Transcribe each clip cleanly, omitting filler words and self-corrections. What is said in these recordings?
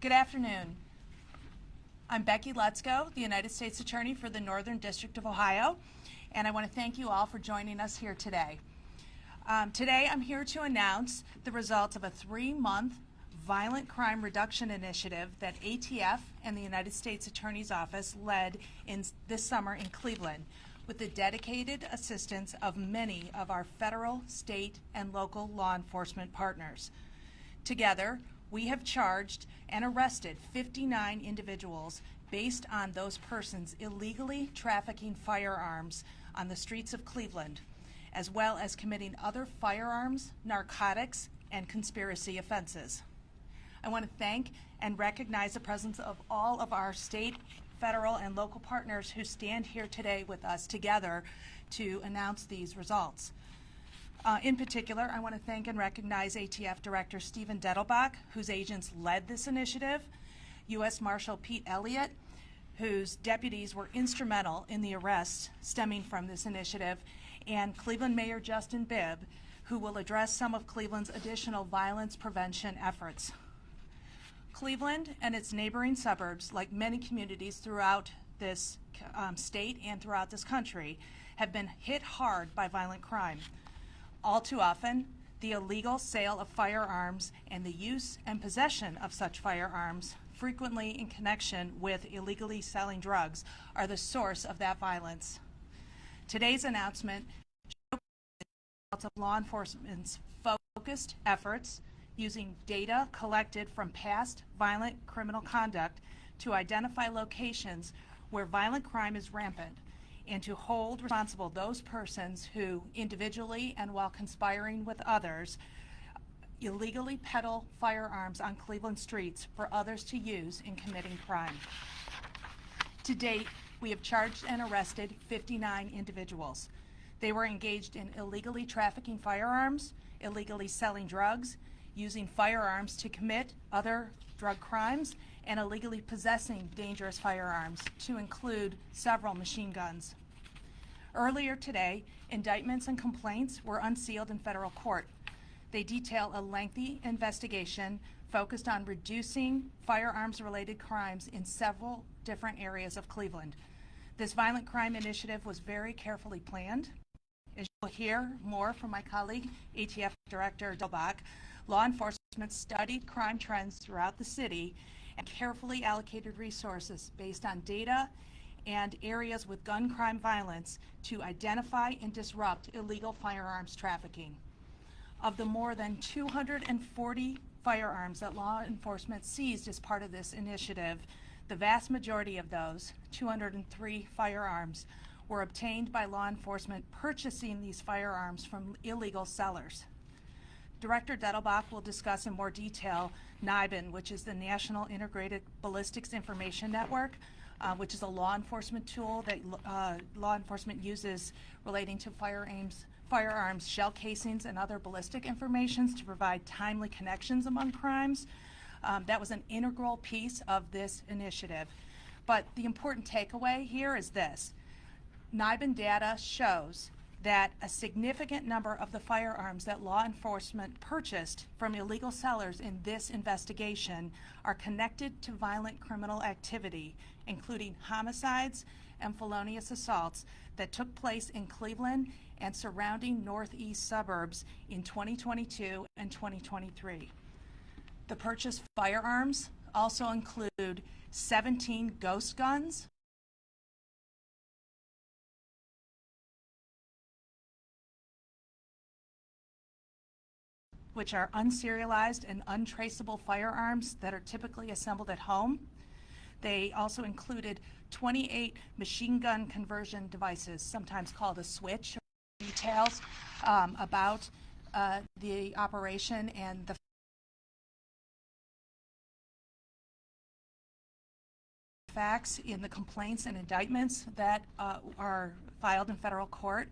Good afternoon. I'm Becky Lutzko, the United States Attorney for the Northern District of Ohio, and I want to thank you all for joining us here today. Today I'm here to announce the results of a 3-month violent crime reduction initiative that ATF and the United States Attorney's Office led this summer in Cleveland, with the dedicated assistance of many of our federal, state, and local law enforcement partners. Together, we have charged and arrested 59 individuals based on those persons illegally trafficking firearms on the streets of Cleveland, as well as committing other firearms, narcotics, and conspiracy offenses. I want to thank and recognize the presence of all of our state, federal, and local partners who stand here today with us together to announce these results. In particular, I want to thank and recognize ATF Director Stephen Dettelbach, whose agents led this initiative, U.S. Marshal Pete Elliott, whose deputies were instrumental in the arrests stemming from this initiative, and Cleveland Mayor Justin Bibb, who will address some of Cleveland's additional violence prevention efforts. Cleveland and its neighboring suburbs, like many communities throughout this state and throughout this country, have been hit hard by violent crime. All too often, the illegal sale of firearms and the use and possession of such firearms, frequently in connection with illegally selling drugs, are the source of that violence. Today's announcement shows the results of law enforcement's focused efforts using data collected from past violent criminal conduct to identify locations where violent crime is rampant, and to hold responsible those persons who, individually and while conspiring with others, illegally peddle firearms on Cleveland streets for others to use in committing crime. To date, we have charged and arrested 59 individuals. They were engaged in illegally trafficking firearms, illegally selling drugs, using firearms to commit other drug crimes, and illegally possessing dangerous firearms, to include several machine guns. Earlier today, indictments and complaints were unsealed in federal court. They detail a lengthy investigation focused on reducing firearms-related crimes in several different areas of Cleveland. This violent crime initiative was very carefully planned. As you will hear more from my colleague, ATF Director Dettelbach, law enforcement studied crime trends throughout the city and carefully allocated resources based on data and areas with gun crime violence to identify and disrupt illegal firearms trafficking. Of the more than 240 firearms that law enforcement seized as part of this initiative, the vast majority of those, 203 firearms, were obtained by law enforcement purchasing these firearms from illegal sellers. Director Dettelbach will discuss in more detail NIBIN, which is the National Integrated Ballistics Information Network, which is a law enforcement tool that law enforcement uses relating to firearms, shell casings, and other ballistic information to provide timely connections among crimes. That was an integral piece of this initiative. But the important takeaway here is this. NIBIN data shows that a significant number of the firearms that law enforcement purchased from illegal sellers in this investigation are connected to violent criminal activity, including homicides and felonious assaults that took place in Cleveland and surrounding northeast suburbs in 2022 and 2023. The purchased firearms also include 17 ghost guns, which are unserialized and untraceable firearms that are typically assembled at home. They also included 28 machine gun conversion devices, sometimes called a switch. Details about the operation and the facts in the complaints and indictments that are filed in federal court.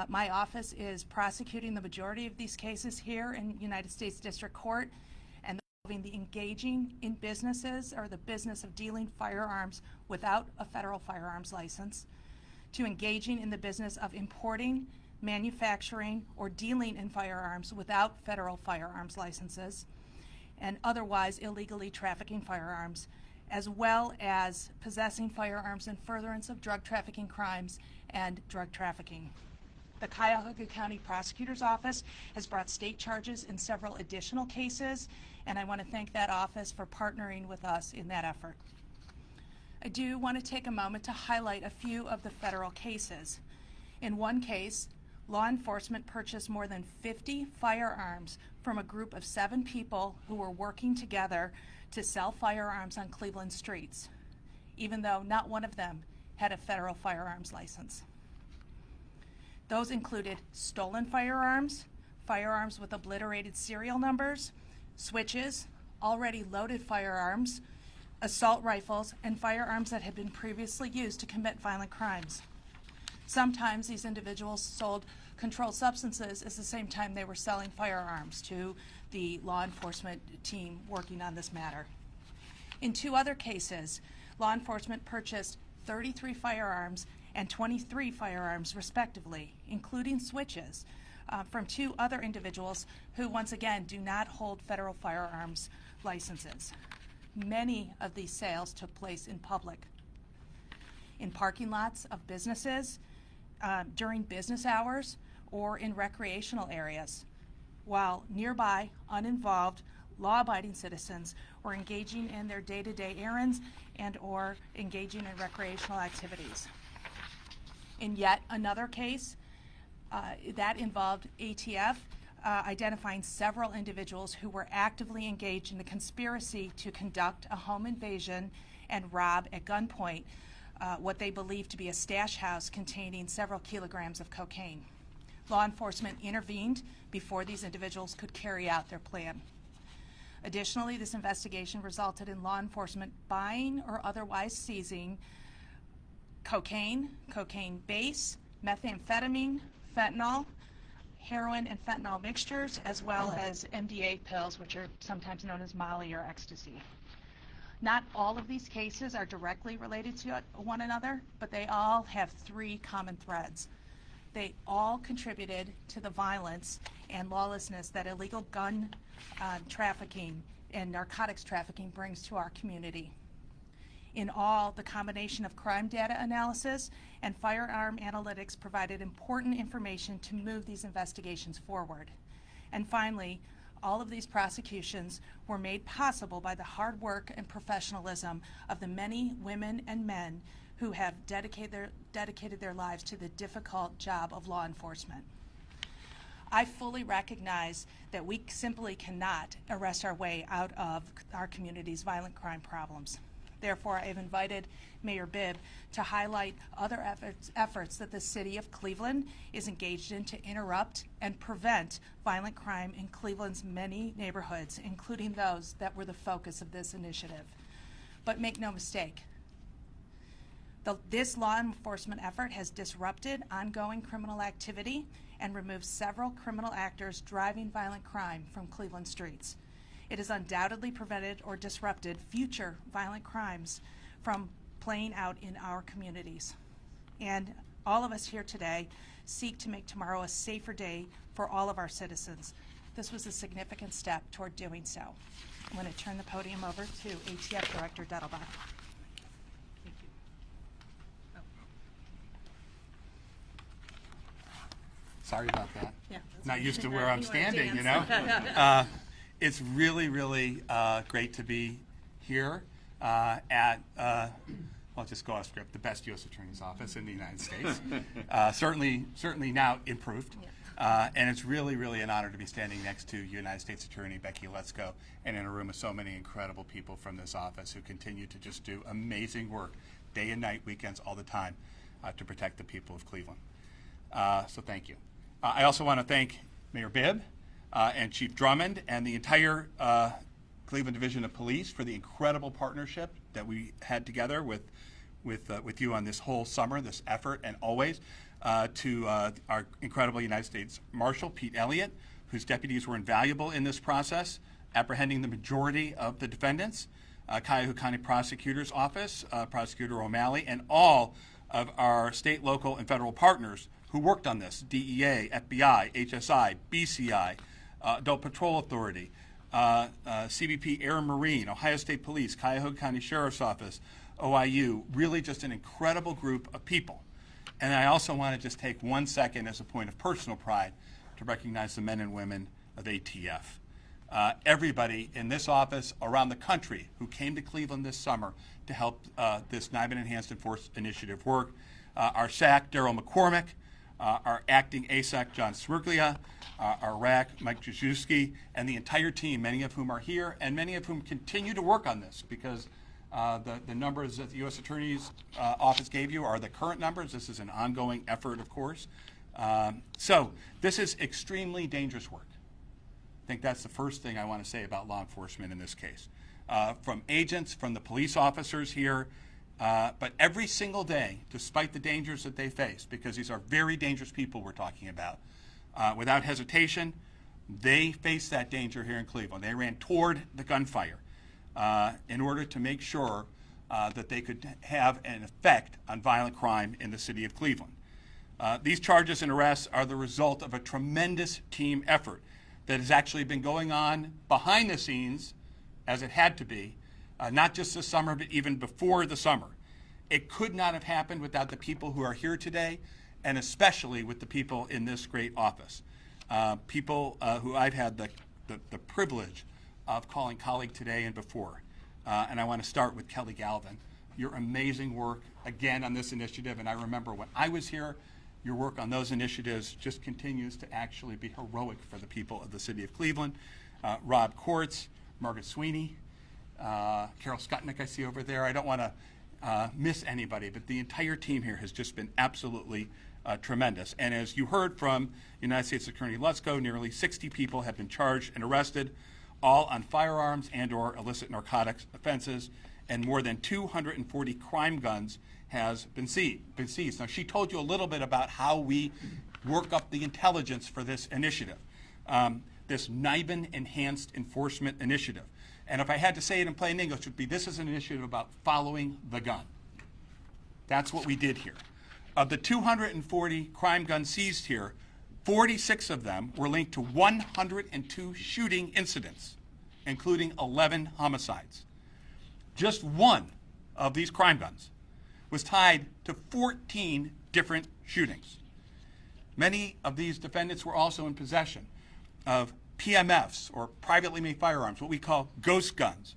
My office is prosecuting the majority of these cases here in United States District Court, and the engaging in businesses or the business of dealing firearms without a federal firearms license, to engaging in the business of importing, manufacturing, or dealing in firearms without federal firearms licenses, and otherwise illegally trafficking firearms, as well as possessing firearms in furtherance of drug trafficking crimes and drug trafficking. The Cuyahoga County Prosecutor's Office has brought state charges in several additional cases, and I want to thank that office for partnering with us in that effort. I do want to take a moment to highlight a few of the federal cases. In one case, law enforcement purchased more than 50 firearms from a group of 7 people who were working together to sell firearms on Cleveland streets, even though not one of them had a federal firearms license. Those included stolen firearms, firearms with obliterated serial numbers, switches, already loaded firearms, assault rifles, and firearms that had been previously used to commit violent crimes. Sometimes these individuals sold controlled substances at the same time they were selling firearms to the law enforcement team working on this matter. In 2 other cases, law enforcement purchased 33 firearms and 23 firearms respectively, including switches, from 2 other individuals who once again do not hold federal firearms licenses. Many of these sales took place in public, in parking lots of businesses, during business hours, or in recreational areas, while nearby, uninvolved, law-abiding citizens were engaging in their day-to-day errands and or engaging in recreational activities. In yet another case, that involved ATF identifying several individuals who were actively engaged in a conspiracy to conduct a home invasion and rob at gunpoint what they believed to be a stash house containing several kilograms of cocaine. Law enforcement intervened before these individuals could carry out their plan. Additionally, this investigation resulted in law enforcement buying or otherwise seizing cocaine, cocaine base, methamphetamine, fentanyl, heroin and fentanyl mixtures, as well as MDA pills, which are sometimes known as Molly or ecstasy. Not all of these cases are directly related to one another, but they all have 3 common threads. They all contributed to the violence and lawlessness that illegal gun trafficking and narcotics trafficking brings to our community. In all, the combination of crime data analysis and firearm analytics provided important information to move these investigations forward. And finally, all of these prosecutions were made possible by the hard work and professionalism of the many women and men who have dedicated their lives to the difficult job of law enforcement. I fully recognize that we simply cannot arrest our way out of our community's violent crime problems. Therefore, I have invited Mayor Bibb to highlight other efforts that the City of Cleveland is engaged in to interrupt and prevent violent crime in Cleveland's many neighborhoods, including those that were the focus of this initiative. But make no mistake, this law enforcement effort has disrupted ongoing criminal activity and removed several criminal actors driving violent crime from Cleveland streets. It has undoubtedly prevented or disrupted future violent crimes from playing out in our communities. And all of us here today seek to make tomorrow a safer day for all of our citizens. This was a significant step toward doing so. I'm going to turn the podium over to ATF Director Dettelbach. Thank you. Sorry about that. Yeah, Not used to where I'm standing, you know. It's really, really great to be here at, I'll just go off script, the best U.S. Attorney's Office in the United States. Certainly now improved. And it's really, really an honor to be standing next to United States Attorney Becky Letzko and in a room with so many incredible people from this office who continue to just do amazing work day and night, weekends, all the time to protect the people of Cleveland. So thank you. I also want to thank Mayor Bibb and Chief Drummond and the entire Cleveland Division of Police for the incredible partnership that we had together with you on this whole summer, this effort, and always to our incredible United States Marshal, Pete Elliott, whose deputies were invaluable in this process, apprehending the majority of the defendants, Cuyahoga County Prosecutor's Office, Prosecutor O'Malley, and all of our state, local, and federal partners who worked on this, DEA, FBI, HSI, BCI, Adult Patrol Authority, CBP Air and Marine, Ohio State Police, Cuyahoga County Sheriff's Office, OIU, really just an incredible group of people. And I also want to just take 1 second as a point of personal pride to recognize the men and women of ATF. Everybody in this office around the country who came to Cleveland this summer to help this NIBIN Enhanced Enforcement Initiative work. Our SAC, Daryl McCormick, our acting ASAC, John Smirglia, our RAC, Mike Jaszewski, and the entire team, many of whom are here, and many of whom continue to work on this because the numbers that the U.S. Attorney's Office gave you are the current numbers. This is an ongoing effort, of course. So this is extremely dangerous work. I think that's the first thing I want to say about law enforcement in this case. From agents, from the police officers here, but every single day, despite the dangers that they face, because these are very dangerous people we're talking about, without hesitation, they face that danger here in Cleveland. They ran toward the gunfire in order to make sure that they could have an effect on violent crime in the city of Cleveland. These charges and arrests are the result of a tremendous team effort that has actually been going on behind the scenes, as it had to be, not just this summer, but even before the summer. It could not have happened without the people who are here today, and especially with the people in this great office. People who I've had the privilege of calling colleague today and before. And I want to start with Kelly Galvin. Your amazing work, again, on this initiative, and I remember when I was here, your work on those initiatives just continues to actually be heroic for the people of the city of Cleveland. Rob Kortz, Margaret Sweeney, Carol Skutnick I see over there. I don't want to miss anybody, but the entire team here has just been absolutely tremendous. And as you heard from United States Attorney Lutzko, nearly 60 people have been charged and arrested, all on firearms and/or illicit narcotics offenses, and more than 240 crime guns has been seized. Now, she told you a little bit about how we work up the intelligence for this initiative, this NIBIN Enhanced Enforcement Initiative. And if I had to say it in plain English, it would be this is an initiative about following the gun. That's what we did here. Of the 240 crime guns seized here, 46 of them were linked to 102 shooting incidents, including 11 homicides. Just one of these crime guns was tied to 14 different shootings. Many of these defendants were also in possession of PMFs, or privately made firearms, what we call ghost guns.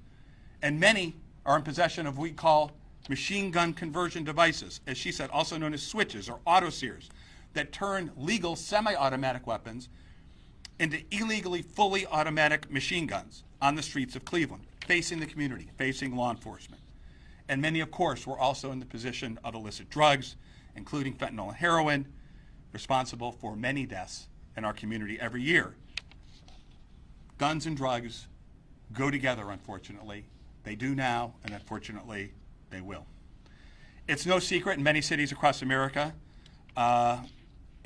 And many are in possession of what we call machine gun conversion devices, as she said, also known as switches or autosears, that turn legal semi-automatic weapons into illegally fully automatic machine guns on the streets of Cleveland, facing the community, facing law enforcement. And many, of course, were also in the possession of illicit drugs, including fentanyl and heroin, responsible for many deaths in our community every year. Guns and drugs go together, unfortunately. They do now, and unfortunately, they will. It's no secret in many cities across America,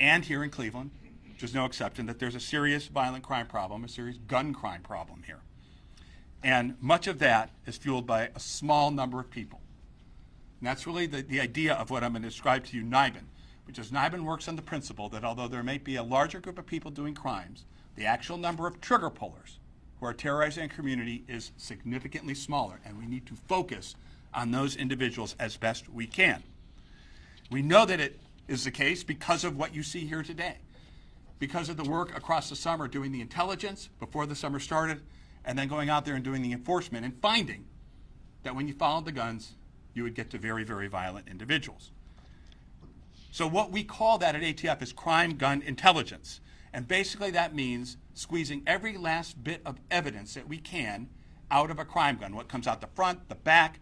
and here in Cleveland, which is no exception, that there's a serious violent crime problem, a serious gun crime problem here. And much of that is fueled by a small number of people. And that's really the idea of what I'm going to describe to you, NIBIN, which is NIBIN works on the principle that although there may be a larger group of people doing crimes, the actual number of trigger pullers who are terrorizing a community is significantly smaller, and we need to focus on those individuals as best we can. We know that it is the case because of what you see here today, because of the work across the summer doing the intelligence before the summer started, and then going out there and doing the enforcement and finding that when you followed the guns, you would get to very, very violent individuals. So what we call that at ATF is crime gun intelligence. And basically that means squeezing every last bit of evidence that we can out of a crime gun, what comes out the front, the back,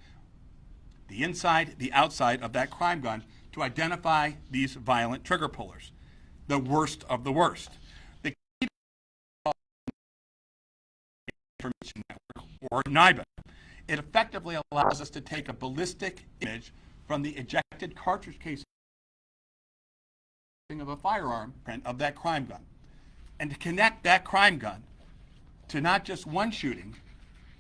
the inside, the outside of that crime gun, to identify these violent trigger pullers, the worst of the worst. The key to information network, or NIBIN, it effectively allows us to take a ballistic image from the ejected cartridge case of a firearm print of that crime gun, and to connect that crime gun to not just one shooting,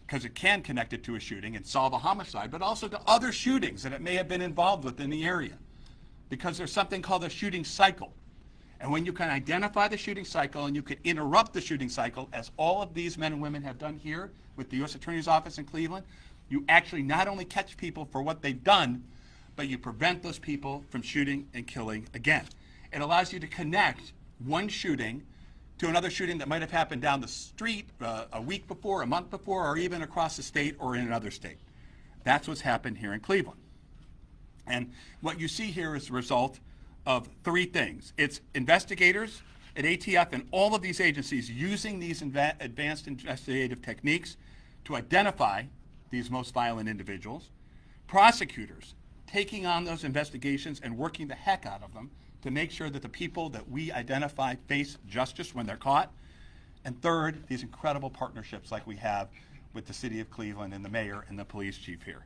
because it can connect it to a shooting and solve a homicide, but also to other shootings that it may have been involved with in the area, because there's something called a shooting cycle. And when you can identify the shooting cycle and you can interrupt the shooting cycle, as all of these men and women have done here with the U.S. Attorney's Office in Cleveland, you actually not only catch people for what they've done, but you prevent those people from shooting and killing again. It allows you to connect one shooting to another shooting that might have happened down the street a week before, a month before, or even across the state or in another state. That's what's happened here in Cleveland. And what you see here is the result of three things. It's investigators at ATF and all of these agencies using these advanced investigative techniques to identify these most violent individuals, prosecutors taking on those investigations and working the heck out of them to make sure that the people that we identify face justice when they're caught, and third, these incredible partnerships like we have with the city of Cleveland and the mayor and the police chief here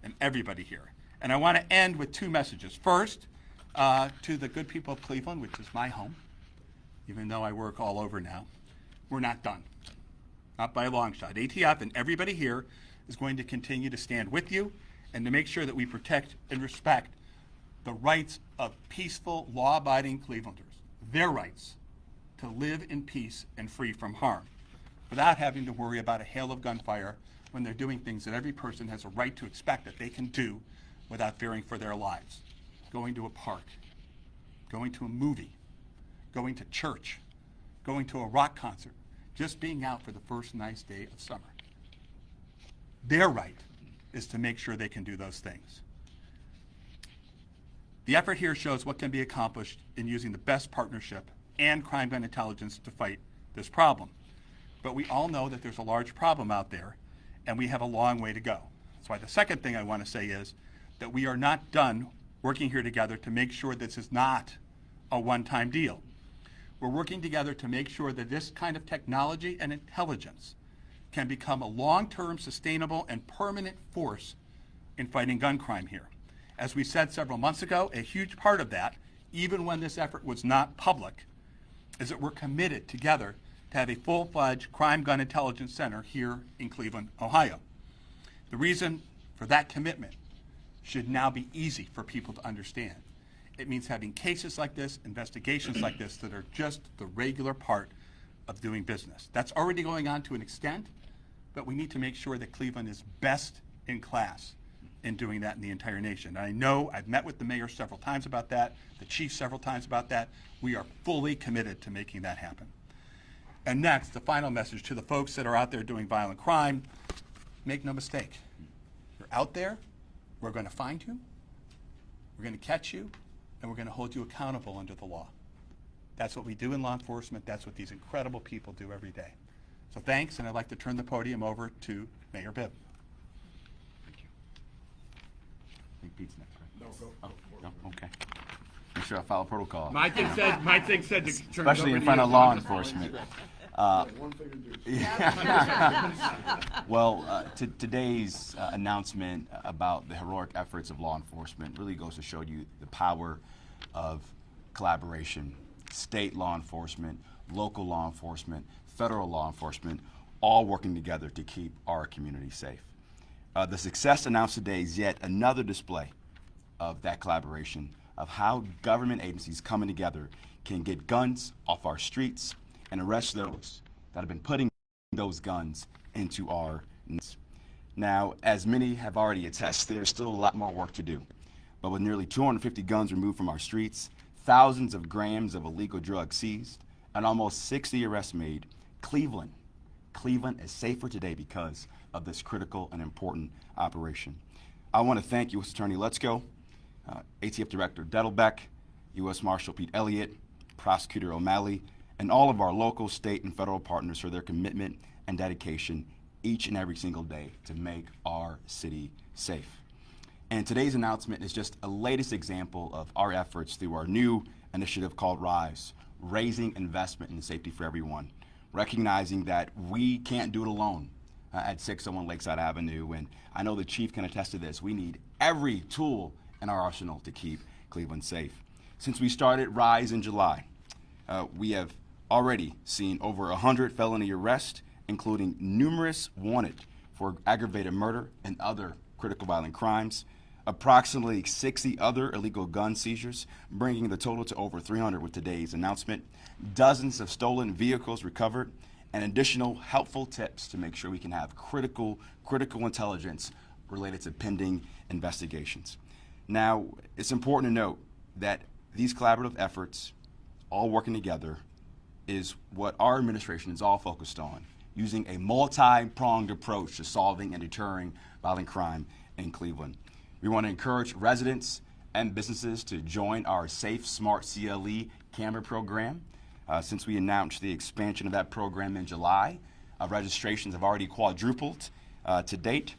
and everybody here. And I want to end with two messages. First, to the good people of Cleveland, which is my home, even though I work all over now, we're not done. Not by a long shot. ATF and everybody here is going to continue to stand with you and to make sure that we protect and respect the rights of peaceful, law-abiding Clevelanders, their rights to live in peace and free from harm, without having to worry about a hail of gunfire when they're doing things that every person has a right to expect that they can do without fearing for their lives. Going to a park, going to a movie, going to church, going to a rock concert, just being out for the first nice day of summer. Their right is to make sure they can do those things. The effort here shows what can be accomplished in using the best partnership and crime gun intelligence to fight this problem. But we all know that there's a large problem out there, and we have a long way to go. That's why the second thing I want to say is that we are not done working here together to make sure this is not a one-time deal. We're working together to make sure that this kind of technology and intelligence can become a long-term, sustainable, and permanent force in fighting gun crime here. As we said several months ago, a huge part of that, even when this effort was not public, is that we're committed together to have a full-fledged crime gun intelligence center here in Cleveland, Ohio. The reason for that commitment should now be easy for people to understand. It means having cases like this, investigations like this, that are just the regular part of doing business. That's already going on to an extent, but we need to make sure that Cleveland is best in class in doing that in the entire nation. And I know I've met with the mayor several times about that, the chief several times about that. We are fully committed to making that happen. And next, the final message to the folks that are out there doing violent crime, make no mistake. You're out there, we're going to find you, we're going to catch you, and we're going to hold you accountable under the law. That's what we do in law enforcement. That's what these incredible people do every day. So thanks, and I'd like to turn the podium over to Mayor Bibb. Thank you. I think Pete's next, right? No, go. No, okay. Make sure I follow protocol. My thing said to turn it Especially over in to front you. of law enforcement. One finger do. Well, today's announcement about the heroic efforts of law enforcement really goes to show you the power of collaboration. State law enforcement, local law enforcement, federal law enforcement, all working together to keep our community safe. The success announced today is yet another display of that collaboration, of how government agencies coming together can get guns off our streets and arrest those that have been putting those guns into our nets. Now, as many have already attested, there's still a lot more work to do. But with nearly 250 guns removed from our streets, thousands of grams of illegal drugs seized, and almost 60 arrests made, Cleveland is safer today because of this critical and important operation. I want to thank U.S. Attorney Lutzko, ATF Director Dettelbeck, U.S. Marshal Pete Elliott, Prosecutor O'Malley, and all of our local, state, and federal partners for their commitment and dedication each and every single day to make our city safe. And today's announcement is just a latest example of our efforts through our new initiative called RISE, Raising Investment in Safety for Everyone, recognizing that we can't do it alone at 601 Lakeside Avenue. And I know the chief can attest to this. We need every tool in our arsenal to keep Cleveland safe. Since we started RISE in July, we have already seen over 100 felony arrests, including numerous wanted for aggravated murder and other critical violent crimes. approximately 60 other illegal gun seizures, bringing the total to over 300 with today's announcement, dozens of stolen vehicles recovered, and additional helpful tips to make sure we can have critical intelligence related to pending investigations. Now, it's important to note that these collaborative efforts, all working together, is what our administration is all focused on, using a multi-pronged approach to solving and deterring violent crime in Cleveland. We want to encourage residents and businesses to join our Safe Smart CLE camera program. Since we announced the expansion of that program in July, registrations have already quadrupled to date.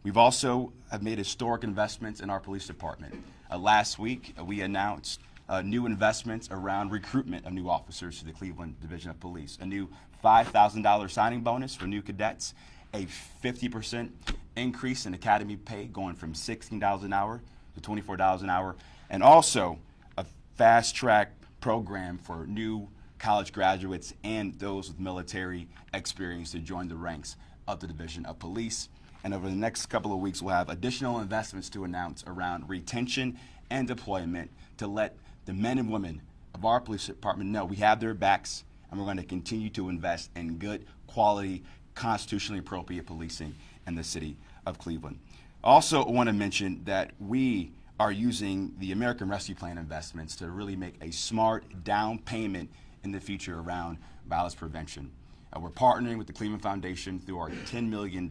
We've also have made historic investments in our police department. Last week, we announced new investments around recruitment of new officers to the Cleveland Division of Police, a new $5,000 signing bonus for new cadets, a 50% increase in academy pay going from $16 an hour to $24 an hour, and also a fast-track program for new college graduates and those with military experience to join the ranks of the Division of Police. And over the next couple of weeks, we'll have additional investments to announce around retention and deployment to let the men and women of our police department know we have their backs, and we're going to continue to invest in good quality, constitutionally appropriate policing in the city of Cleveland. Also, I want to mention that we are using the American Rescue Plan investments to really make a smart down payment in the future around violence prevention. We're partnering with the Cleveland Foundation through our $10 million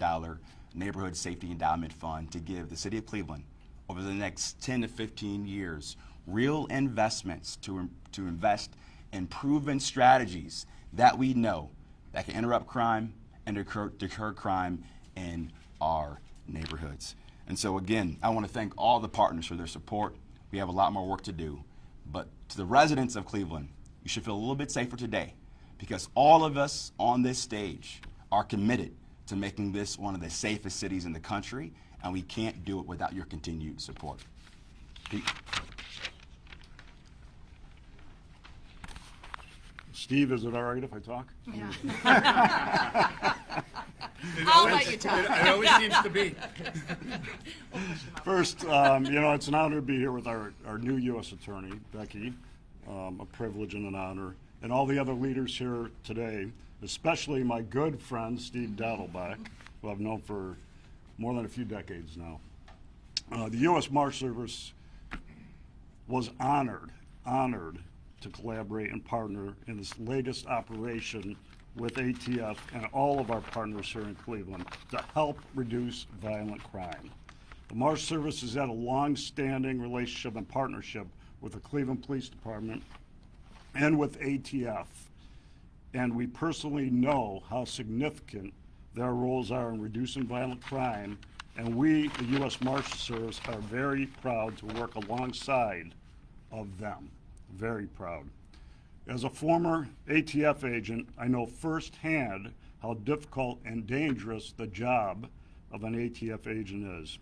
Neighborhood Safety Endowment Fund to give the city of Cleveland, over the next 10 to 15 years, real investments to invest in proven strategies that we know that can interrupt crime and deter crime in our neighborhoods. And so again, I want to thank all the partners for their support. We have a lot more work to do. But to the residents of Cleveland, you should feel a little bit safer today, because all of us on this stage are committed to making this one of the safest cities in the country, and we can't do it without your continued support. Pete. Steve, is it all right if I talk? Yeah. I'll let you talk. It always seems to be. First, it's an honor to be here with our new U.S. Attorney, Becky. A privilege and an honor. And all the other leaders here today, especially my good friend, Steve Daddleback, who I've known for more than a few decades now. The U.S. Marshal Service was honored to collaborate and partner in this latest operation with ATF and all of our partners here in Cleveland to help reduce violent crime. The Marshal Service has had a long-standing relationship and partnership with the Cleveland Police Department and with ATF, and we personally know how significant their roles are in reducing violent crime, and we, the U.S. Marshal Service, are very proud to work alongside of them. Very proud. As a former ATF agent, I know firsthand how difficult and dangerous the job of an ATF agent is.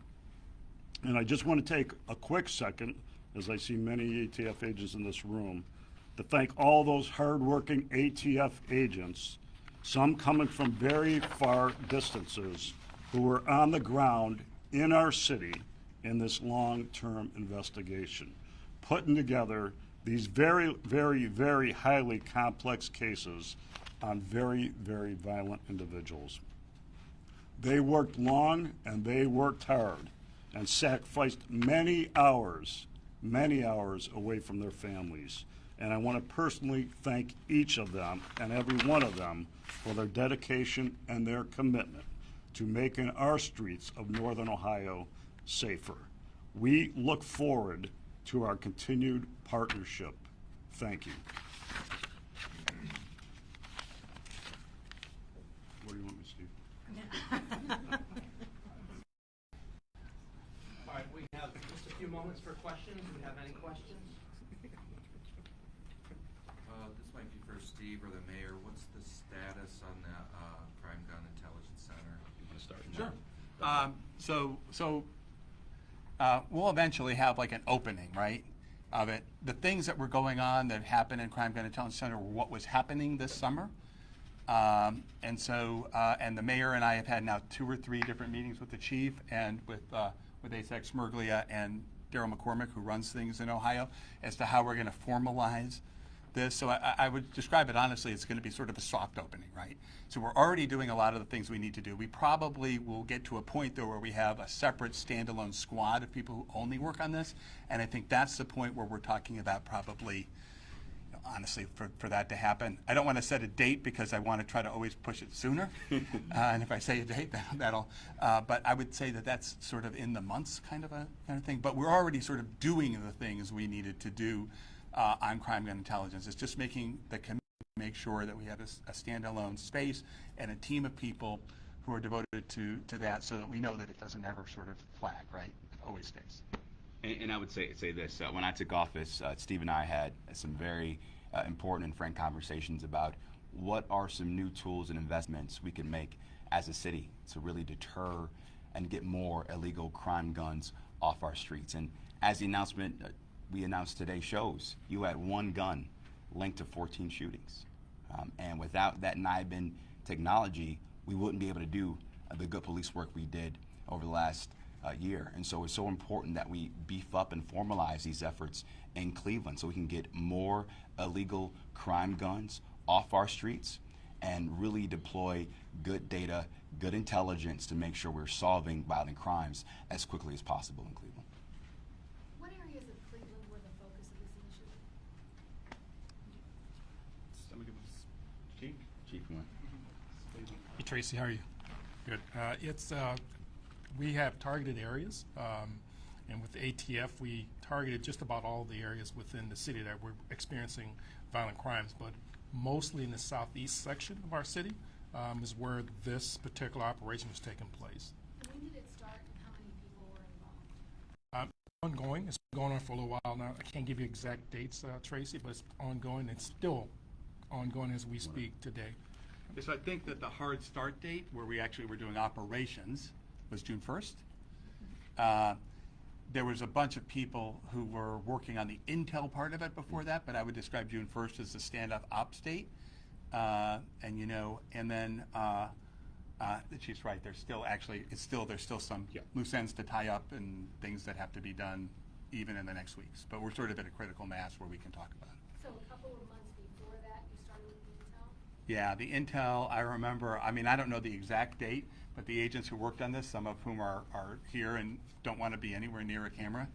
And I just want to take a quick second, as I see many ATF agents in this room, to thank all those hardworking ATF agents, some coming from very far distances, who were on the ground in our city in this long-term investigation, putting together these very, very, very highly complex cases on very, very violent individuals. They worked long and they worked hard and sacrificed many hours away from their families. And I want to personally thank each of them and every one of them for their dedication and their commitment to making our streets of Northern Ohio safer. We look forward to our continued partnership. Thank you. What do you want me, Steve? All right, we have just a few moments for questions. Do we have any questions? This might be for Steve or the mayor. What's the status on the Crime Gun Intelligence Center? You want to start? Sure. We'll eventually have like an opening, right, of it. The things that were going on that happened in Crime Gun Intelligence Center were what was happening this summer. And the mayor and I have had now 2 or 3 different meetings with the chief and with with ASAC Smerglia and Daryl McCormick, who runs things in Ohio, as to how we're going to formalize this. So I would describe it honestly, it's going to be sort of a soft opening, right? So we're already doing a lot of the things we need to do. We probably will get to a point, though, where we have a separate standalone squad of people who only work on this, and I think that's the point where we're talking about probably, honestly, for that to happen. I don't want to set a date because I want to try to always push it sooner. And if I say a date, that'll, but I would say that that's sort of in the months kind of thing. But we're already sort of doing the things we needed to do on crime gun intelligence. It's just making the committee make sure that we have a standalone space and a team of people who are devoted to that, so that we know that it doesn't ever sort of flag, right? It always stays. And I would say this, when I took office, Steve and I had some very important and frank conversations about what are some new tools and investments we can make as a city to really deter and get more illegal crime guns off our streets. And as the announcement we announced today shows, you had one gun linked to 14 shootings. And without that NIBIN technology, we wouldn't be able to do the good police work we did over the last year. And so it's so important that we beef up and formalize these efforts in Cleveland so we can get more illegal crime guns off our streets and really deploy good data, good intelligence to make sure we're solving violent crimes as quickly as possible in Cleveland. What areas of Cleveland were the focus of this initiative? Chief, you want? Hey Tracy, how are you? Good. We have targeted areas, and with the ATF, we targeted just about all the areas within the city that were experiencing violent crimes, but mostly in the southeast section of our city is where this particular operation was taking place. When did it start and how many people were involved? Ongoing. It's been going on for a little while now. I can't give you exact dates, Tracy, but it's ongoing. It's still ongoing as we speak today. So I think that the hard start date, where we actually were doing operations, was June 1st. There was a bunch of people who were working on the intel part of it before that, but I would describe June 1st as the standoff ops date. And then the chief's right. There's still there's still some loose ends to tie up and things that have to be done even in the next weeks. But we're sort of at a critical mass where we can talk about it. So a couple of months before that, you started with the intel? Yeah, the intel, I remember, I don't know the exact date, but the agents who worked on this, some of whom are here and don't want to be anywhere near a camera,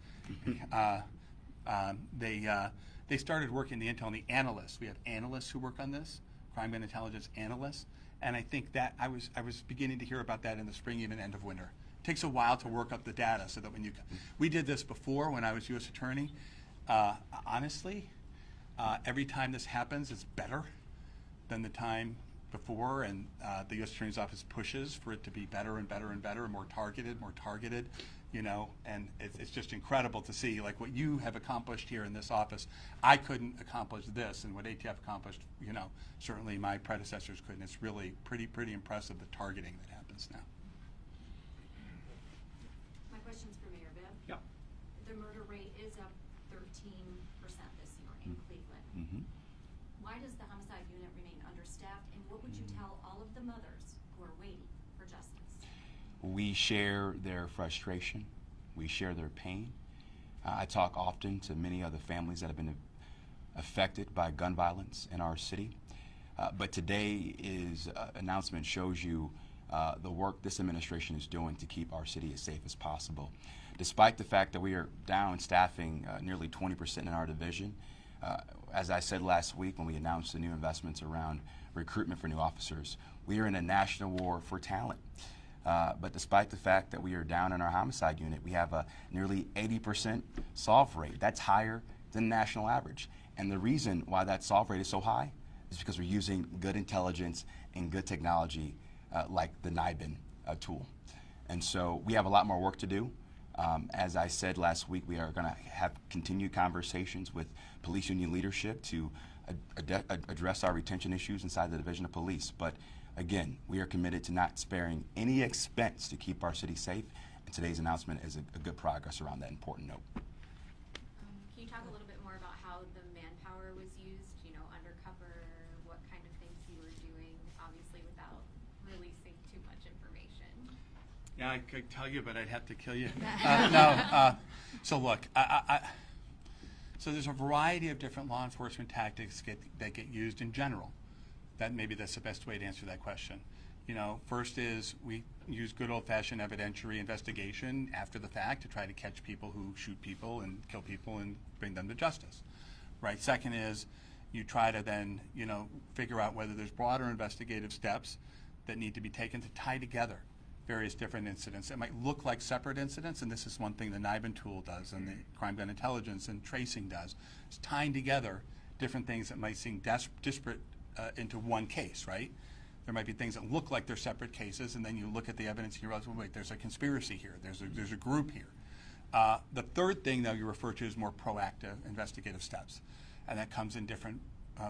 they started working the intel and the analysts. We have analysts who work on this, crime and intelligence analysts, and I think that I was beginning to hear about that in the spring, even end of winter. It takes a while to work up the data so that when we did this before when I was U.S. Attorney. Honestly, every time this happens, it's better than the time before, and the U.S. Attorney's Office pushes for it to be better and better and better, and more targeted, and it's just incredible to see, like, what you have accomplished here in this office. I couldn't accomplish this, and what ATF accomplished, certainly my predecessors couldn't. It's really pretty impressive, the targeting that happens now. My question's for Mayor Bibb. Yeah. The murder rate is up 13% this year in Cleveland. Mm-hmm. Why does the homicide unit remain understaffed, and what would you tell all of the mothers who are waiting for justice? We share their frustration. We share their pain. I talk often to many other families that have been affected by gun violence in our city. But today's announcement shows you the work this administration is doing to keep our city as safe as possible. Despite the fact that we are down staffing nearly 20% in our division, as I said last week when we announced the new investments around recruitment for new officers, we are in a national war for talent. But despite the fact that we are down in our homicide unit, we have a nearly 80% solve rate. That's higher than the national average. And the reason why that solve rate is so high is because we're using good intelligence and good technology like the NIBIN tool. And so we have a lot more work to do. As I said last week, we are going to have continued conversations with police union leadership to address our retention issues inside the Division of Police. But again, we are committed to not sparing any expense to keep our city safe, and today's announcement is a good progress around that important note. Can you talk a little bit more about how the manpower was used, undercover, what kind of things you were doing, obviously without releasing too much information? Yeah, I could tell you, but I'd have to kill you. No. So look, so there's a variety of different law enforcement tactics that get used in general. That's the best way to answer that question. You know, first is we use good old-fashioned evidentiary investigation after the fact to try to catch people who shoot people and kill people and bring them to justice. Right. Second is you try to then, you know, figure out whether there's broader investigative steps that need to be taken to tie together various different incidents. It might look like separate incidents, and this is one thing the NIBIN tool does and the crime gun intelligence and tracing does. It's tying together different things that might seem disparate into one case, right? There might be things that look like they're separate cases, and then you look at the evidence and you realize, well, wait, there's a conspiracy here. There's a group here. The third thing, though, you refer to as more proactive investigative steps, and that comes in different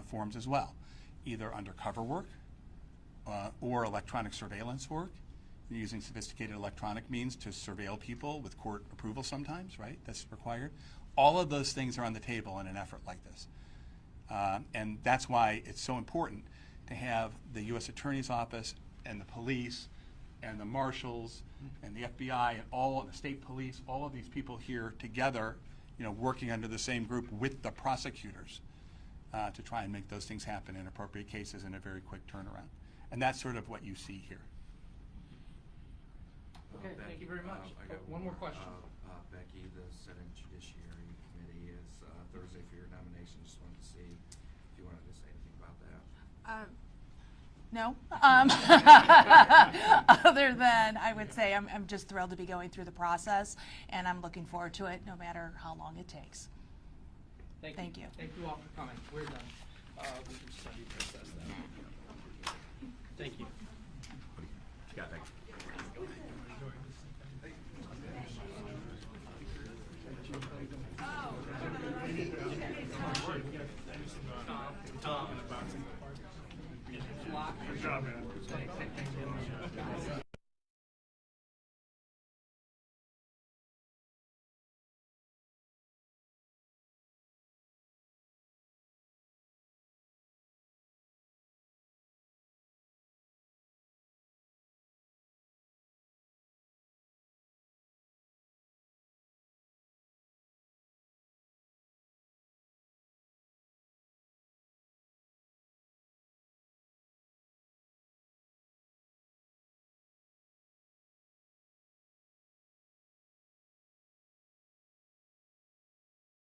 forms as well, either undercover work or electronic surveillance work, using sophisticated electronic means to surveil people with court approval sometimes, right? That's required. All of those things are on the table in an effort like this. And that's why it's so important to have the U.S. Attorney's Office and the police and the marshals and the FBI and all of the state police, all of these people here together, you know, working under the same group with the prosecutors to try and make those things happen in appropriate cases in a very quick turnaround. And that's sort of what you see here. Okay, thank you very much. I got One more question. Becky, the Senate Judiciary Committee is Thursday for your nomination. Just wanted to see if you wanted to say anything about that. No. Other than I would say I'm just thrilled to be going through the process, and I'm looking forward to it no matter how long it takes. Thank you. Thank you all for coming. We're done. We can just recess that. Thank you. Yeah, thanks. Good job, man.